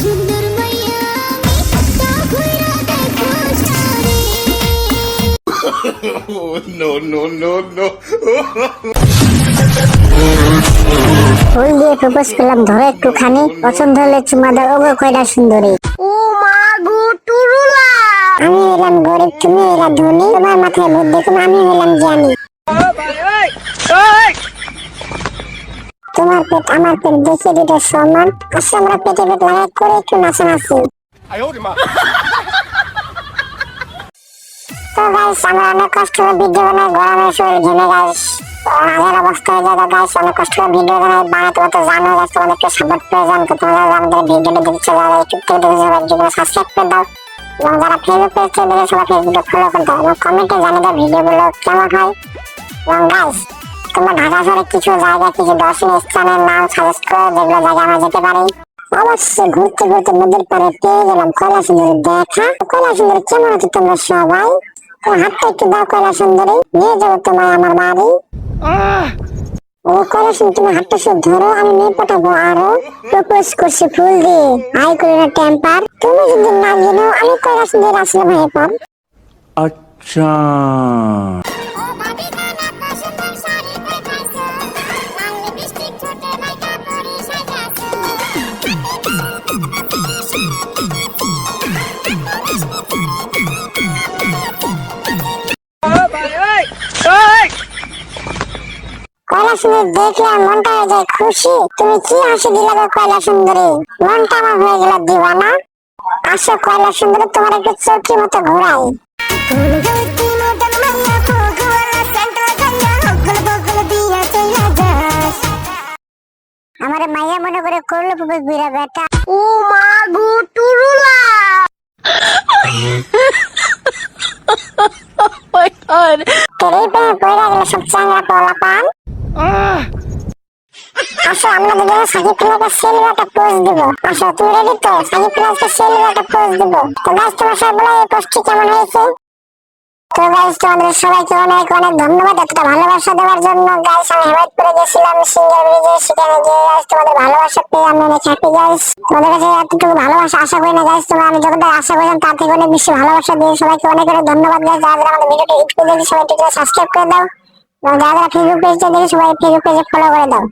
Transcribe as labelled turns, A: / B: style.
A: No, no, no, no.
B: ফুল দিয়ে propose করলাম, ধরো একটুখানি, পছন্দ হলে চুমা দাও। ওগো কয়টা সুন্দরী।
C: ও মা গো টুরুলা,
B: আমি হলাম গরিব, তুমি হলা ধনী, তোমার মাথায় বুদ্ধি কম, আমি হলাম জ্ঞানী। তোমার পেট আমার পেট দেখে দুটো সমান, আসলে আমরা পেটে পেট লাগাই করে একটু নাচানাচি। তো গাইস, আমরা অনেক কষ্ট করে ভিডিও বানাই, গরমের শরীর ঘেমে গাইস আগের অবস্থা হয়ে যায় গাইস। অনেক কষ্ট করে ভিডিও বানাই, তোমরা তো জানো গাইস, তোমাদেরকে সাপোর্ট প্রয়োজন। তো তোমরা আমাদের ভিডিওটা দেখছো, যারা ইউটিউব থেকে দেখছো সবাই ভিডিওগুলো সাবস্ক্রাইব করে দাও, এবং যারা ফেসবুক পেজ থেকে দেখে সবাই ফেসবুকে ফলো করে দাও, এবং কমেন্টে জানিয়ে দাও ভিডিওগুলো কেমন হয়। এবং গাইস, তোমরা ঢাকা শহরে কিছু জায়গা, কিছু দর্শনীয় স্থানের নাম সাজেস্ট করো, যেগুলো জায়গায় আমরা যেতে পারি। অবশ্যই ঘুরতে ঘুরতে নদীর পাড়ে পেয়ে গেলাম কৈলাসুন্দরী দেখা। কৈলাসুন্দরী কেমন আছো তোমরা সবাই? তোমার হাতটা একটু দাও কৈলাসুন্দরী, নিয়ে যাবো তোমায় আমার বাড়ি। ও কৈলাসুন্দরী, তুমি হাতটা শুধু ধরো, আমি নিয়ে পাঠাবো আরো। প্রপোজ করছি ফুল দিয়ে, আই করি না টেম্পার। তুমি যদি না জানো আমি কৈলাসুন্দরী আসলে ভাই পর।
A: अच्छा
B: কৈলাসুন্দরী দেখলে আর মনটা হয়ে যায় খুশি। তুমি কি হাসি দিলে গো কৈলাসুন্দরী, মনটা আমার হয়ে গেল দিওয়ানা। আসো কৈলাসুন্দরী, তোমার একটু চৌকি মতো ঘোরাই। আমার মাইয়া মনে করে করলো প্রপোজ বিরা বেটা।
C: ও মা গো টুরুলা।
B: তেরেই প্রেমে পড়ে গেল সব চাঙ্গা পোলাপান। আসো আমরা দুজনে সাকিব খানকে সেলফি একটা পোজ দিব। আসো, তুমি রেডি তো? সাকিব খানকে সেলফি একটা পোজ দিব। তো গাইস, তোমার সবাই বলো এই পোস্টটি কেমন হয়েছে? তো গাইস, তোমাদের সবাইকে অনেক অনেক ধন্যবাদ এতটা ভালোবাসা দেওয়ার জন্য। গাইস, আমি হেমায়ত করে গেছিলাম সিঙ্গার ব্রিজে, সেখানে গিয়ে গাইস তোমাদের ভালোবাসা পেয়ে আমি অনেক হ্যাপি গাইস। তোমাদের কাছে এতটুকু ভালোবাসা আশা করি না গাইস, তোমরা আমি যতটা আশা করেছিলাম তার থেকে অনেক বেশি ভালোবাসা দিয়ে সবাইকে অনেক অনেক ধন্যবাদ গাইস। যারা যারা আমাদের ভিডিওটি ইউটিউবে দেখে সবাই সাবস্ক্রাইব করে দাও, এবং যারা যারা ফেসবুক পেজটা দেখে সবাই ফেসবুক পেজে ফলো করে দাও।